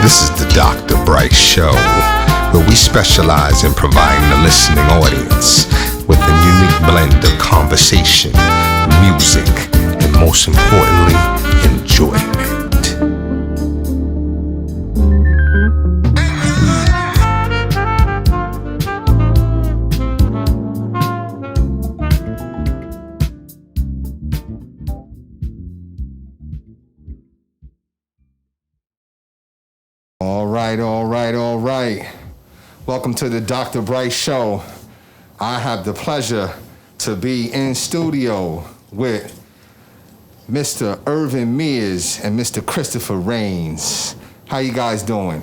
This is the Dr. Brice Show, where we specialize in providing a listening audience with a unique blend of conversation, music, and most importantly, enjoyment. All right. Welcome to the Dr. Brice Show. I have the pleasure to be in studio with Mr. Ervin Mears and Mr. Christopher Rains. How you guys doing?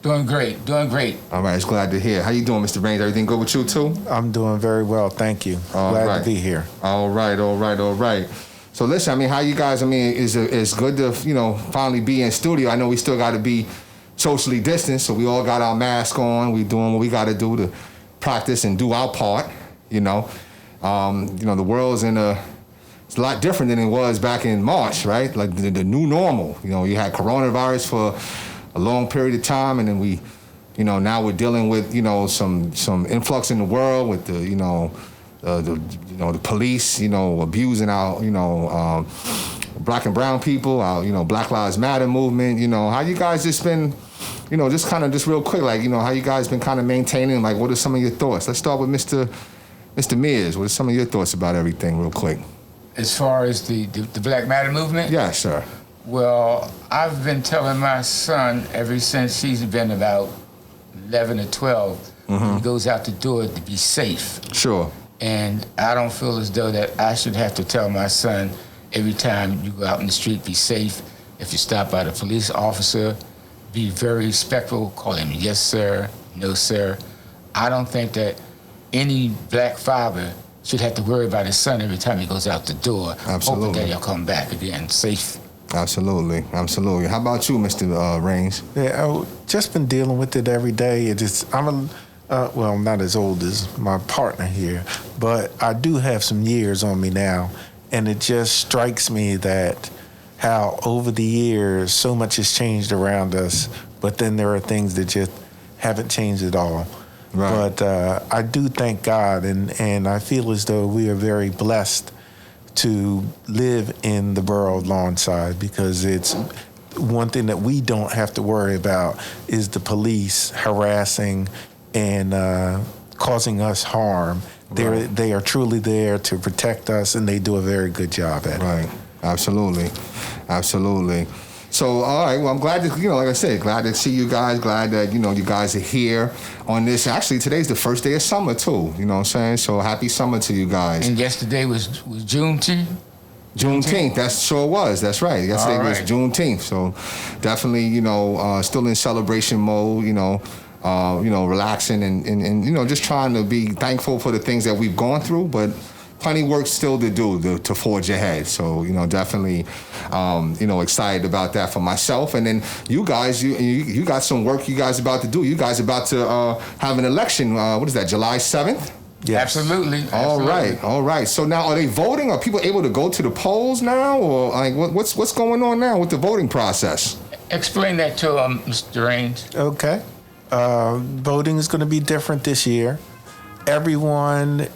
Doing great. All right, it's glad to hear. How you doing, Mr. Rains? Everything good with you too? I'm doing very well, thank you. Glad to be here. All right. So listen, how you guys, it's good to, finally be in studio. I know we still got to be socially distanced, so we all got our mask on. We doing what we got to do to practice and do our part. The world's it's a lot different than it was back in March, right? Like the new normal. You had coronavirus for a long period of time, and then we, now we're dealing with, some influx in the world with the police, abusing our, black and brown people, our, Black Lives Matter movement. How you guys just been, just real quick, how you guys been kind of maintaining, what are some of your thoughts? Let's start with Mr. Mears. What are some of your thoughts about everything, real quick? As far as the Black Matter movement? Yes, sir. Well, I've been telling my son ever since he's been about 11 or 12, he goes out the door to be safe. Sure. And I don't feel as though that I should have to tell my son every time you go out in the street, be safe. If you stop by the police officer, be very respectful, call him yes, sir, no, sir. I don't think that any black father should have to worry about his son every time he goes out the door. Absolutely. Hoping that he'll come back again safe. Absolutely. How about you, Mr. Rains? Yeah, I've just been dealing with it every day. I'm not as old as my partner here, but I do have some years on me now, and it just strikes me that how over the years so much has changed around us, but then there are things that just haven't changed at all. Right. But I do thank God, and I feel as though we are very blessed to live in the borough of Lawnside, because it's one thing that we don't have to worry about is the police harassing and causing us harm. Right. They are truly there to protect us, and they do a very good job at it. Right. Absolutely. So, all right, well, I'm glad to, like I said, glad to see you guys, glad that, you guys are here on this. Actually, today's the first day of summer, too, you know what I'm saying? So, happy summer to you guys. And yesterday was Juneteenth? Juneteenth, that sure was, that's right. Yesterday was Juneteenth, so definitely, still in celebration mode, relaxing and just trying to be thankful for the things that we've gone through, but plenty work still to do to forge ahead. So, definitely, excited about that for myself. And then you guys, you got some work you guys about to do. You guys about to have an election. What is that, July 7th? Yes. Absolutely. All right. So now, are they voting? Are people able to go to the polls now? Or what's going on now with the voting process? Explain that to Mr. Rains. Okay. Voting is going to be different this year. Everyone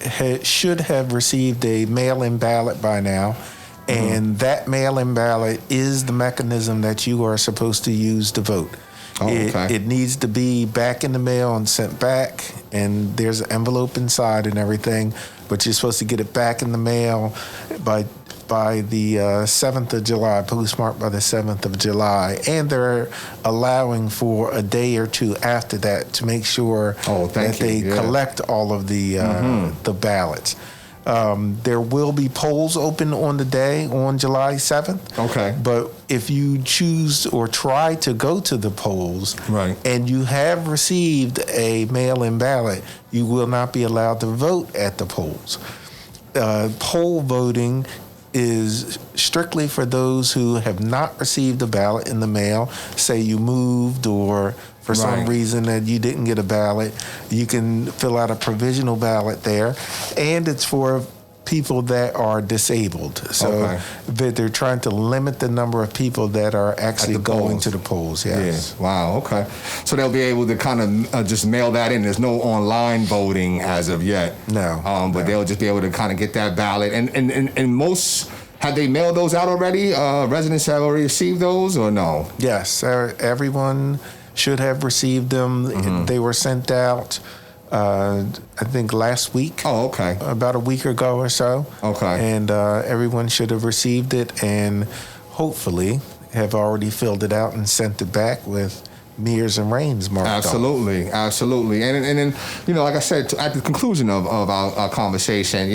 should have received a mail-in ballot by now, and that mail-in ballot is the mechanism that you are supposed to use to vote. Oh, okay. It needs to be back in the mail and sent back, and there's an envelope inside and everything, but you're supposed to get it back in the mail by the 7th of July, postmarked by the 7th of July, and they're allowing for a day or two after that to make sure that they collect all of the ballots. There will be polls open on the day, on July 7th. Okay. But if you choose or try to go to the polls, right, and you have received a mail-in ballot, you will not be allowed to vote at the polls. Poll voting is strictly for those who have not received a ballot in the mail. Say you moved, or for some reason that you didn't get a ballot, you can fill out a provisional ballot there. And it's for people that are disabled. So they're trying to limit the number of people that are actually going to the polls. Yes. Yeah. Wow. Okay. So they'll be able to kind of just mail that in. There's no online voting as of yet. No. But they'll just be able to kind of get that ballot. And most, have they mailed those out already? Residents have already received those or no? Yes. Everyone should have received them. Mm-hmm. They were sent out, I think, last week. Oh, okay. About a week ago or so. Okay. And everyone should have received it and hopefully have already filled it out and sent it back with Mears and Reigns marked Absolutely, absolutely. And then, like I said, at the conclusion of our conversation,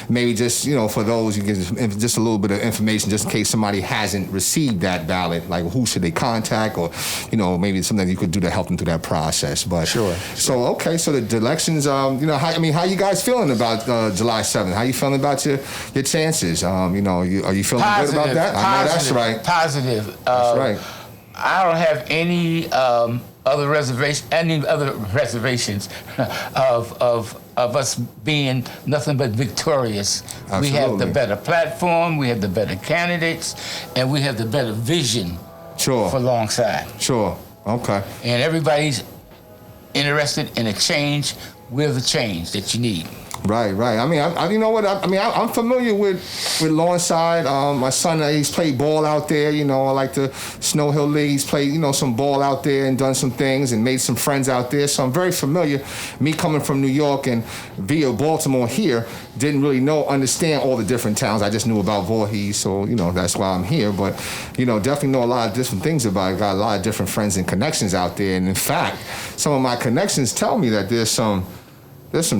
maybe just, for those, you get just a little bit of information just in case somebody hasn't received that ballot, like who should they contact or, maybe something you could do to help them through that process. But Sure. So, okay, so the elections, how you guys feeling about July 7th? How you feeling about your chances? Are you feeling positive, good about that? I know that's right. Positive. That's right. I don't have any other reservations of us being nothing but victorious. Absolutely. We have the better platform, we have the better candidates, and we have the better vision Sure. for Lawnside. Sure. Okay. And everybody's interested in a change. We're the change that you need. Right. I mean, you know what? I'm familiar with Lawnside. My son, he's played ball out there. I like the Snow Hill League. He's played, some ball out there and done some things and made some friends out there. So I'm very familiar. Me coming from New York and via Baltimore here, didn't really understand all the different towns. I just knew about Voorhees, so that's why I'm here. But definitely know a lot of different things about it. Got a lot of different friends and connections out there. And in fact, some of my connections tell me that there's some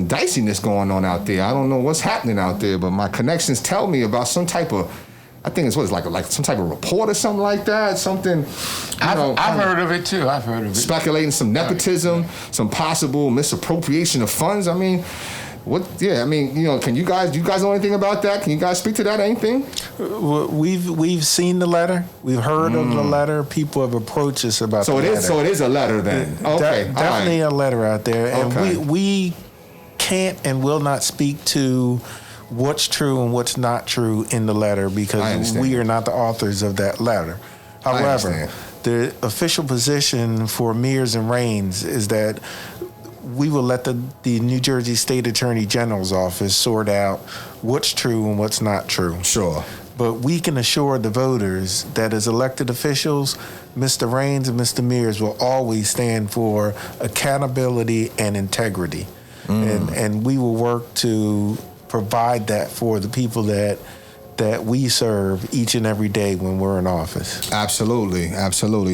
diciness going on out there. I don't know what's happening out there, but my connections tell me about some type of, I think it's like some type of report or something like that. Something. I've heard of it too. I've heard of it. Speculating some nepotism, some possible misappropriation of funds. I mean, what? Yeah, I mean, can you guys know anything about that? Can you guys speak to that? Anything? We've seen the letter. We've heard of the letter. People have approached us about the letter. So it is a letter then. Okay, definitely a letter out there, and we can't and will not speak to what's true and what's not true in the letter because we are not the authors of that letter. However, the official position for Mears and Reigns is that we will let the New Jersey State Attorney General's office sort out what's true and what's not true. Sure. But we can assure the voters that as elected officials, Mr. Reigns and Mr. Mears will always stand for accountability and integrity. And we will work to provide that for the people that we serve each and every day when we're in office. Absolutely.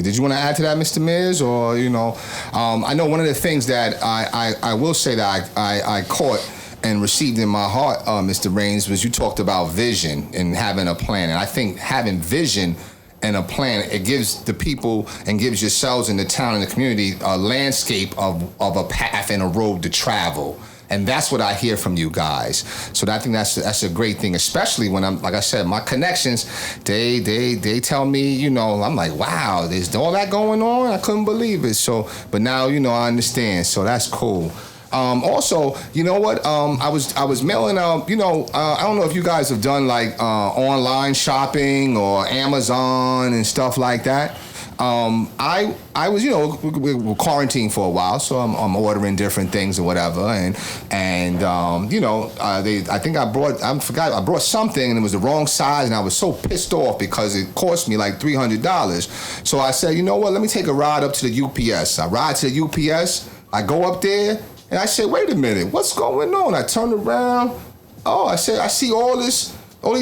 Did you want to add to that, Mr. Mears? Or, I know one of the things that I will say that I caught and received in my heart, Mr. Reigns, was you talked about vision and having a plan. And I think having vision and a plan, it gives the people and gives yourselves in the town and the community a landscape of a path and a road to travel. And that's what I hear from you guys. So I think that's a great thing, especially when I'm, like I said, my connections, they tell me, I'm like, wow, there's all that going on. I couldn't believe it. So, but now, I understand. So that's cool. Also, you know what? I was mailing out. I don't know if you guys have done like online shopping or Amazon and stuff like that. I was, we were quarantined for a while, so I'm ordering different things or whatever, and I think I brought something and it was the wrong size, and I was so pissed off because it cost me like $300. So I said, you know what? Let me take a ride up to the UPS. I ride to the UPS. I go up there. And I said, wait a minute, what's going on? I turned around. Oh, I said, I see all these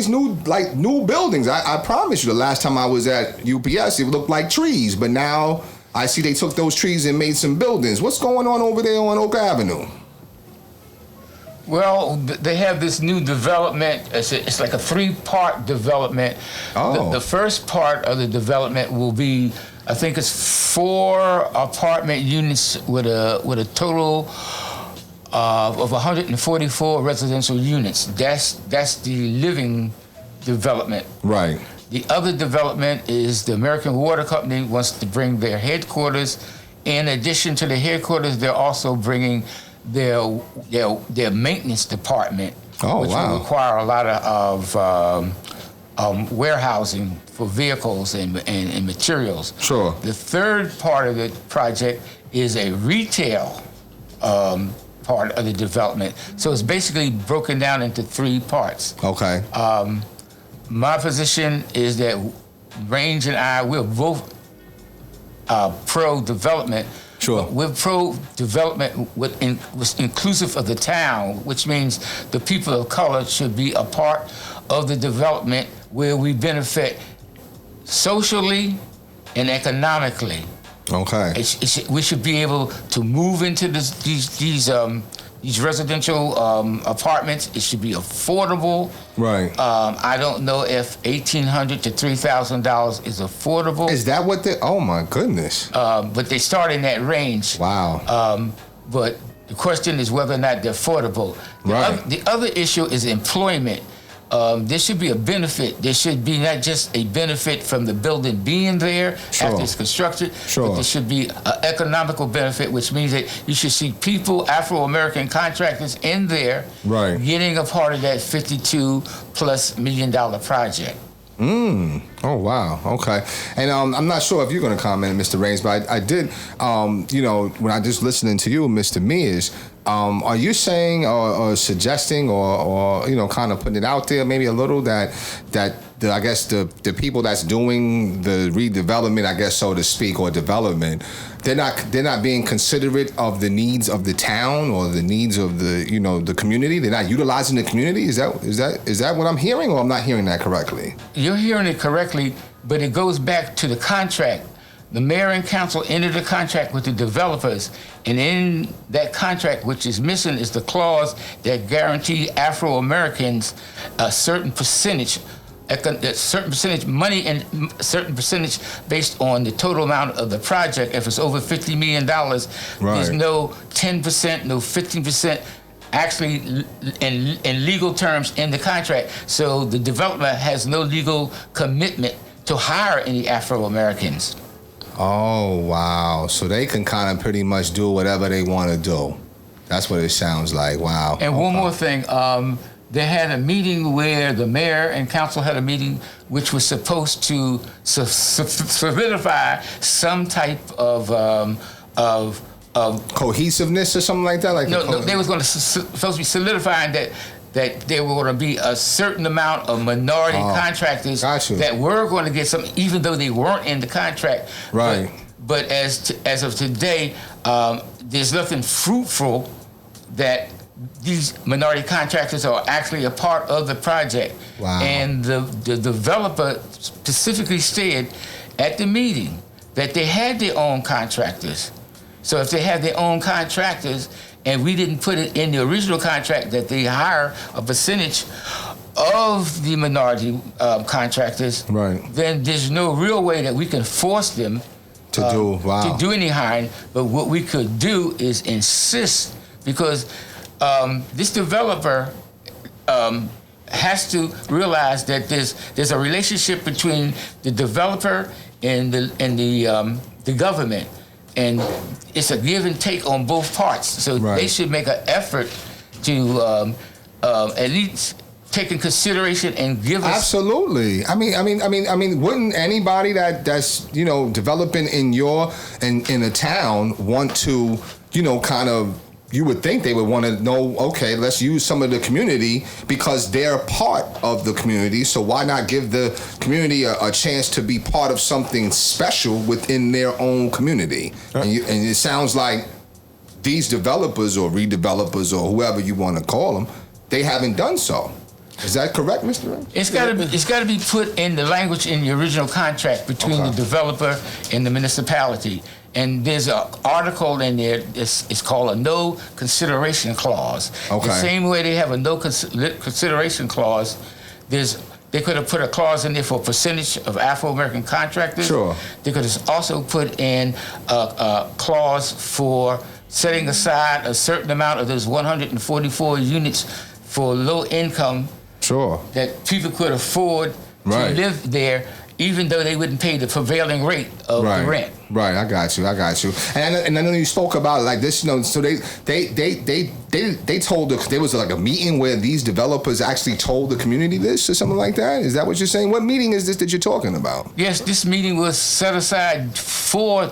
new buildings. I promise you, the last time I was at UPS, it looked like trees. But now I see they took those trees and made some buildings. What's going on over there on Oak Avenue? Well, they have this new development. It's like a 3-part development. Oh. The first part of the development will be, I think it's 4 apartment units with a total of 144 residential units. That's the living development. Right. The other development is the American Water Company wants to bring their headquarters. In addition to the headquarters, they're also bringing their maintenance department Oh, which wow. will require a lot of warehousing for vehicles and materials. Sure. The third part of the project is a retail part of the development. So it's basically broken down into 3 parts. Okay. My position is that Range and I, we're both pro-development. Sure. We're pro-development with inclusive of the town, which means the people of color should be a part of the development where we benefit socially and economically. Okay. We should be able to move into these residential apartments. It should be affordable. Right. I don't know if $1,800 to $3,000 is affordable. Is that what they? Oh my goodness. But they start in that range. Wow. But the question is whether or not they're affordable. The other issue is employment. There should be a benefit. There should be not just a benefit from the building being there after it's constructed, but there should be an economical benefit, which means that you should see people, Afro-American contractors in there getting a part of that $52+ million project. Oh, wow. Okay. And I'm not sure if you're going to comment, Mr. Raines, but I did, when I just listening to you, Mr. Mears, are you saying or suggesting or kind of putting it out there maybe a little that I guess the people that's doing the redevelopment, I guess so to speak, or development, they're not being considerate of the needs of the town or the needs of the community? They're not utilizing the community? Is that what I'm hearing, or I'm not hearing that correctly? You're hearing it correctly, but it goes back to the contract. The mayor and council entered a contract with the developers, and in that contract, which is missing, is the clause that guaranteed Afro-Americans a certain percentage money and a certain percentage based on the total amount of the project. If it's over $50 million, there's no 10%, no 15%. Actually, in legal terms in the contract. So the developer has no legal commitment to hire any Afro-Americans. Oh, wow. So they can kind of pretty much do whatever they want to do. That's what it sounds like. Wow. And one more thing. They had a meeting where the mayor and council had a meeting which was supposed to solidify some type of cohesiveness or something like that? No, they was going to supposed to be solidifying that there were going to be a certain amount of minority contractors that were going to get some, even though they weren't in the contract. Right. But as of today, there's nothing fruitful that these minority contractors are actually a part of the project. Wow. And the developer specifically stated at the meeting that they had their own contractors. So if they had their own contractors, and we didn't put it in the original contract that they hire a percentage of the minority contractors, then there's no real way that we can force them to do any hiring. But what we could do is insist, because this developer has to realize that there's a relationship between the developer and the government. And it's a give and take on both parts. So they should make an effort to at least take in consideration and give us. Absolutely. I mean, wouldn't anybody that's developing in a town want to kind of? You would think they would want to know, okay, let's use some of the community because they're part of the community. So why not give the community a chance to be part of something special within their own community? And it sounds like these developers or redevelopers or whoever you want to call them, they haven't done so. Is that correct, Mr. Ray? It's got to be put in the language in the original contract between the developer and the municipality. And there's an article in there, it's called a no consideration clause. Okay. The same way they have a no consideration clause, they could have put a clause in there for a percentage of Afro-American contractors. Sure. They could have also put in a clause for setting aside a certain amount of those 144 units for low income. Sure. That people could afford Right. to live there, even though they wouldn't pay the prevailing rate of the rent. Right, I got you. And I know you spoke about like this, so they told there was like a meeting where these developers actually told the community this or something like that. Is that what you're saying? What meeting is this that you're talking about? Yes, this meeting was set aside for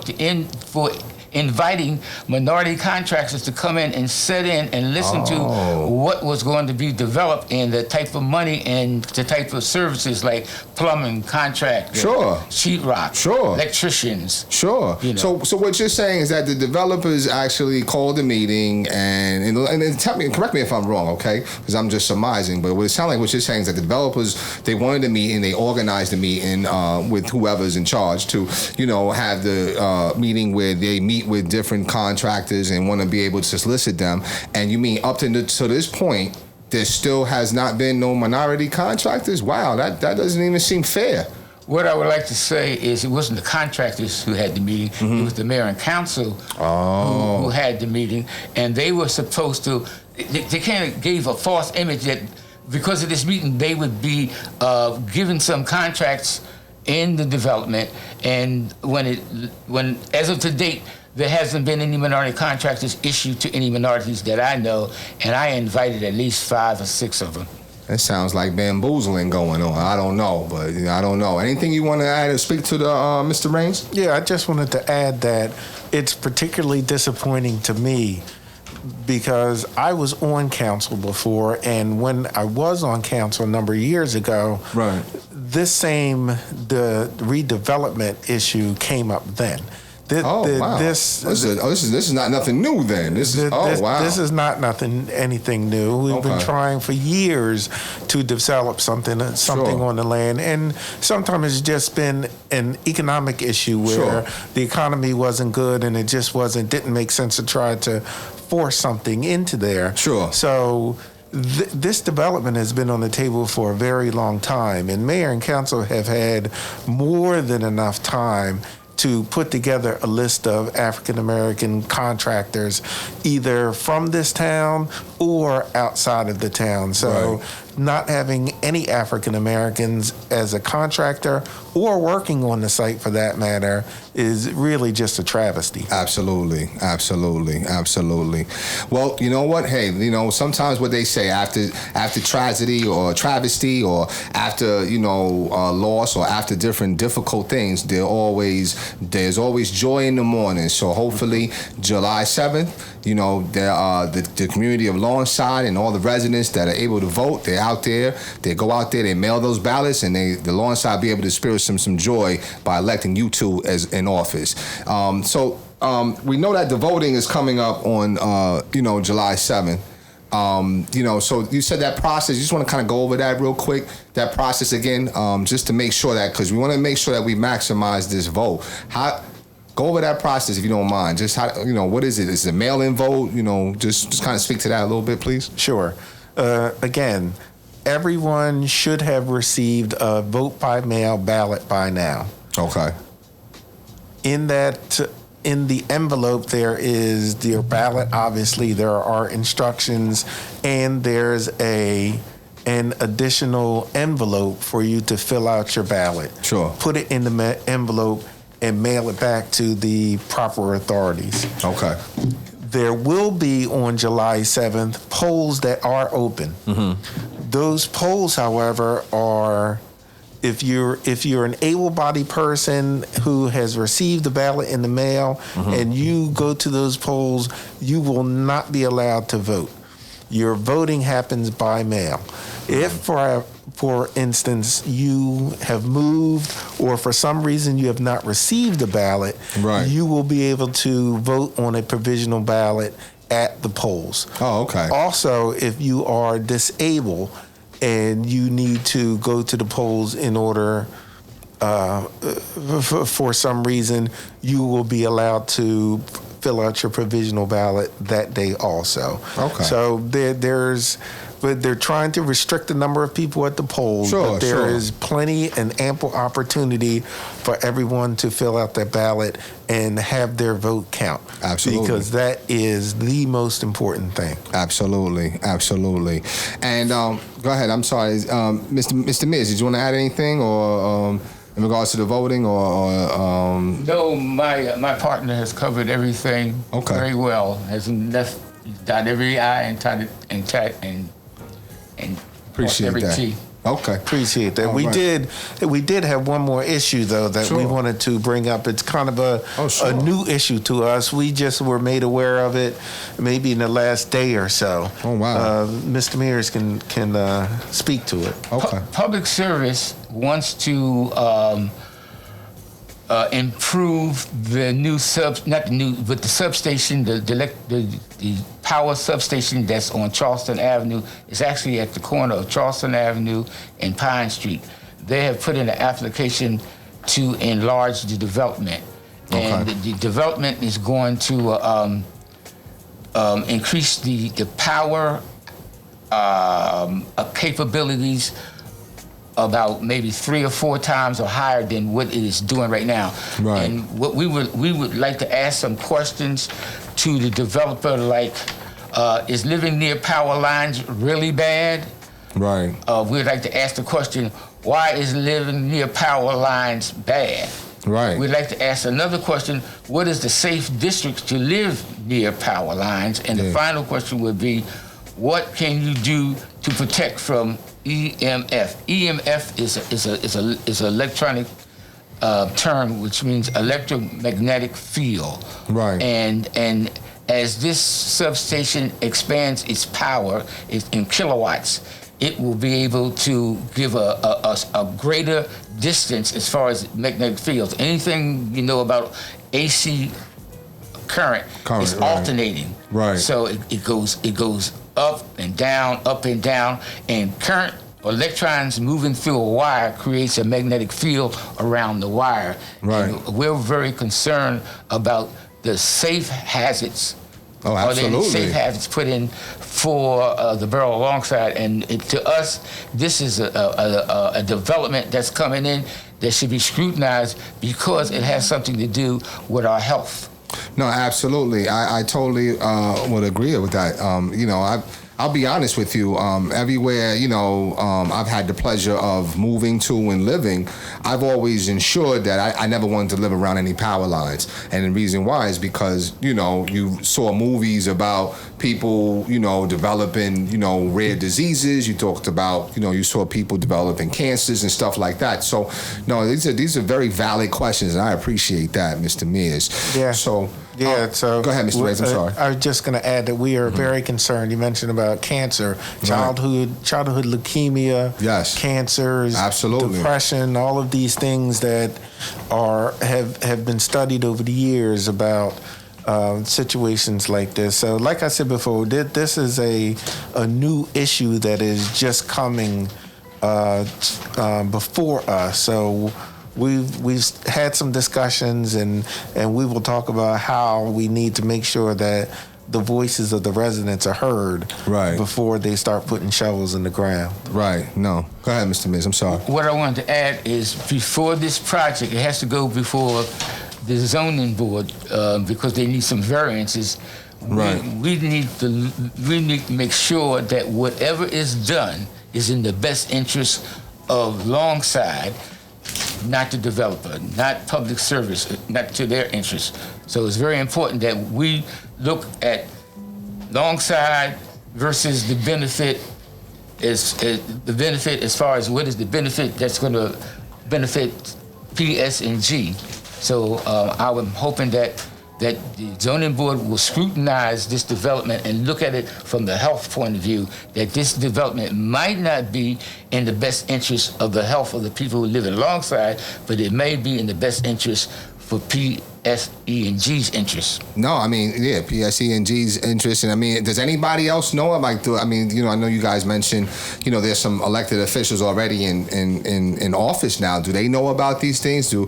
inviting minority contractors to come in and sit in and listen to what was going to be developed and the type of money and the type of services like plumbing, contract, sheetrock, electricians. Sure. You know. So what you're saying is that the developers actually called a meeting and tell me, correct me if I'm wrong, okay? Because I'm just surmising. But what it sounds like what you're saying is that the developers, they wanted a meeting, they organized a meeting with whoever's in charge to, have the meeting where they meet with different contractors and want to be able to solicit them. And you mean up to this point, there still has not been no minority contractors? Wow, that doesn't even seem fair. What I would like to say is it wasn't the contractors who had the meeting, it was the mayor and council who had the meeting, and they were supposed to, they kind of gave a false image that because of this meeting, they would be given some contracts in the development, and when as of to date, there hasn't been any minority contractors issued to any minorities that I know, and I invited at least 5 or 6 of them. That sounds like bamboozling going on. I don't know, but I don't know. Anything you want to add or speak to the Mr. Raines? Yeah, I just wanted to add that it's particularly disappointing to me because I was on council before, and when I was on council a number of years ago, the redevelopment issue came up then. Wow. This is not nothing new then. This is not anything new. We've been trying for years to develop something on the land, and sometimes it's just been an economic issue where the economy wasn't good and it just didn't make sense to try to force something into there. So this development has been on the table for a very long time, and mayor and council have had more than enough time to put together a list of African-American contractors, either from this town or outside of the town. So not having any African-Americans as a contractor or working on the site for that matter is really just a travesty. Absolutely. Well, you know what? Hey, sometimes what they say after tragedy or travesty or after, loss or after different difficult things, there's always joy in the morning. So hopefully July 7th, the community of Lawnside and all the residents that are able to vote, they're out there, they go out there, they mail those ballots, and the Lawnside be able to experience some joy by electing you two as in office. We know that the voting is coming up on, July 7th. So you said that process, you just want to kind of go over that real quick, that process again, just to make sure that, because we want to make sure that we maximize this vote. Go over that process if you don't mind. Just how, what is it? Is it a mail-in vote? Just kind of speak to that a little bit, please. Sure. Again, everyone should have received a vote by mail ballot by now. Okay. In the envelope, there is your ballot. Obviously, there are instructions, and there's an additional envelope for you to fill out your ballot. Sure. Put it in the envelope and mail it back to the proper authorities. Okay. There will be on July 7th polls that are open. Mm-hmm. Those polls, however, are if you're an able-bodied person who has received the ballot in the mail and you go to those polls, you will not be allowed to vote. Your voting happens by mail. If, for instance, you have moved or for some reason you have not received a ballot, you will be able to vote on a provisional ballot at the polls. Oh, okay. Also, if you are disabled and you need to go to the polls in order, for some reason, you will be allowed to fill out your provisional ballot that day also. Okay. So there's but they're trying to restrict the number of people at the polls. Sure, but there sure. is plenty and ample opportunity for everyone to fill out their ballot and have their vote count. Absolutely. Because that is the most important thing. Absolutely, absolutely. And go ahead. I'm sorry, Mr. Mears, did you want to add anything, or in regards to the voting, or No, my partner has covered everything Okay. very well. Has dotted every I and Appreciate every that. T. Okay. Appreciate that. All We right. did have one more issue though that Sure. we wanted to bring up. It's kind of a Sure. new issue to us. We just were made aware of it maybe in the last day or so. Oh, wow. Mr. Mears can speak to it. Okay. Public Service wants to improve the the substation, the power substation that's on Charleston Avenue. It's actually at the corner of Charleston Avenue and Pine Street. They have put in an application to enlarge the development. And Okay. the development is going to increase the power capabilities about maybe 3 or 4 times or higher than what it is doing right now. Right. And what we would like to ask some questions to the developer, like, is living near power lines really bad? Right. We'd like to ask the question, why is living near power lines bad? Right. We'd like to ask another question, what is the safe districts to live near power lines? And the final question would be, what can you do to protect from EMF? EMF is an electronic term, which means electromagnetic field. Right. And as this substation expands its power in kilowatts, it will be able to give a greater distance as far as magnetic fields. Anything you know about AC current is right. alternating. Right. So it goes up and down, and current electrons moving through a wire creates a magnetic field around the wire. Right. And we're very concerned about the safe hazards. Oh, Are there any absolutely. safe hazards put in for the borough of Lawnside? And to us, this is a development that's coming in that should be scrutinized because it has something to do with our health. No, absolutely. I totally would agree with that. I'll be honest with you. Everywhere, I've had the pleasure of moving to and living, I've always ensured that I never wanted to live around any power lines. And the reason why is because, you saw movies about people, developing, rare diseases. You talked about, you saw people developing cancers and stuff like that. So, no, these are very valid questions, and I appreciate that, Mr. Mears. Yeah. So, So go ahead, Mr. Reyes. I'm sorry. I was just going to add that we are very concerned. You mentioned about cancer, childhood leukemia, Yes. cancers, Absolutely. depression, all of these things that have been studied over the years about situations like this. So, like I said before, this is a new issue that is just coming before us. So. We've had some discussions, and we will talk about how we need to make sure that the voices of the residents are heard before they start putting shovels in the ground. Right. No. Go ahead, Mr. Mears. I'm sorry. What I wanted to add is before this project, it has to go before the zoning board because they need some variances. Right. We need to make sure that whatever is done is in the best interest of Lawnside, not the developer, not public service, not to their interest. So it's very important that we look at Lawnside versus the benefit as far as what is the benefit that's going to benefit PS&G. So I'm hoping that the zoning board will scrutinize this development and look at it from the health point of view, that this development might not be in the best interest of the health of the people who live alongside, but it may be in the best interest for PSE&G's interest. No, I mean, yeah, PSE&G's interest. And I mean, does anybody else know it? Like, I mean, I know you guys mentioned, there's some elected officials already in office now. Do they know about these things? Or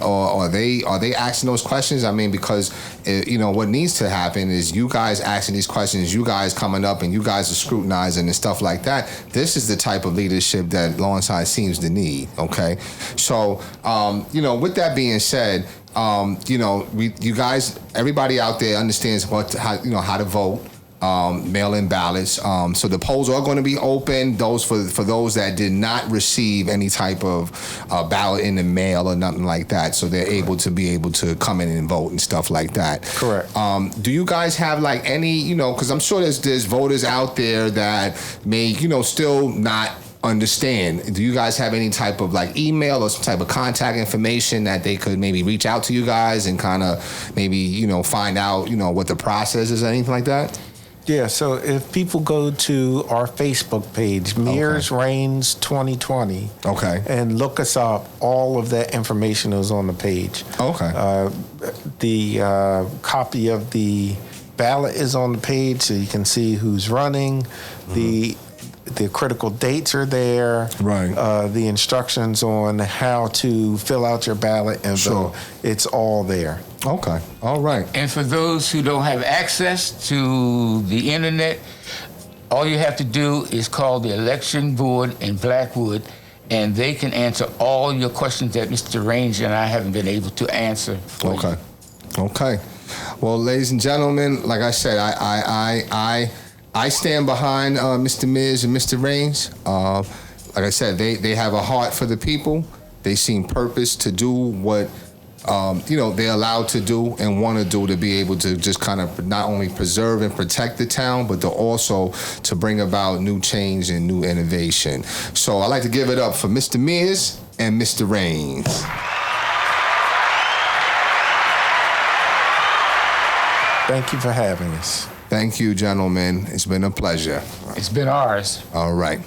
are they asking those questions? I mean, because, what needs to happen is you guys asking these questions, you guys coming up and you guys are scrutinizing and stuff like that. This is the type of leadership that Lawnside seems to need, okay? So, with that being said, you guys, everybody out there understands how to vote, mail-in ballots. So the polls are going to be open. Those for those that did not receive any type of ballot in the mail or nothing like that. So they're able to come in and vote and stuff like that. Correct. Do you guys have like any, because I'm sure there's voters out there that may, still not understand. Do you guys have any type of like email or some type of contact information that they could maybe reach out to you guys and kind of maybe, find out, what the process is or anything like that? Yeah, so if people go to our Facebook page, Mears Reigns 2020, and look us up, all of that information is on the page. Okay. The copy of the ballot is on the page, so you can see who's running. Mm-hmm. The critical dates are there. Right. The instructions on how to fill out your ballot and vote. It's all there. Okay. All right. And for those who don't have access to the internet, all you have to do is call the election board in Blackwood, and they can answer all your questions that Mr. Ranger and I haven't been able to answer for you. Okay. Well, ladies and gentlemen, like I said, I stand behind Mr. Mears and Mr. Reigns. Like I said, they have a heart for the people. They seem purpose to do what they're allowed to do and want to do, to be able to just kind of not only preserve and protect the town, but to also to bring about new change and new innovation. So I'd like to give it up for Mr. Mears and Mr. Reigns. Thank you for having us. Thank you, gentlemen. It's been a pleasure. It's been ours. All right.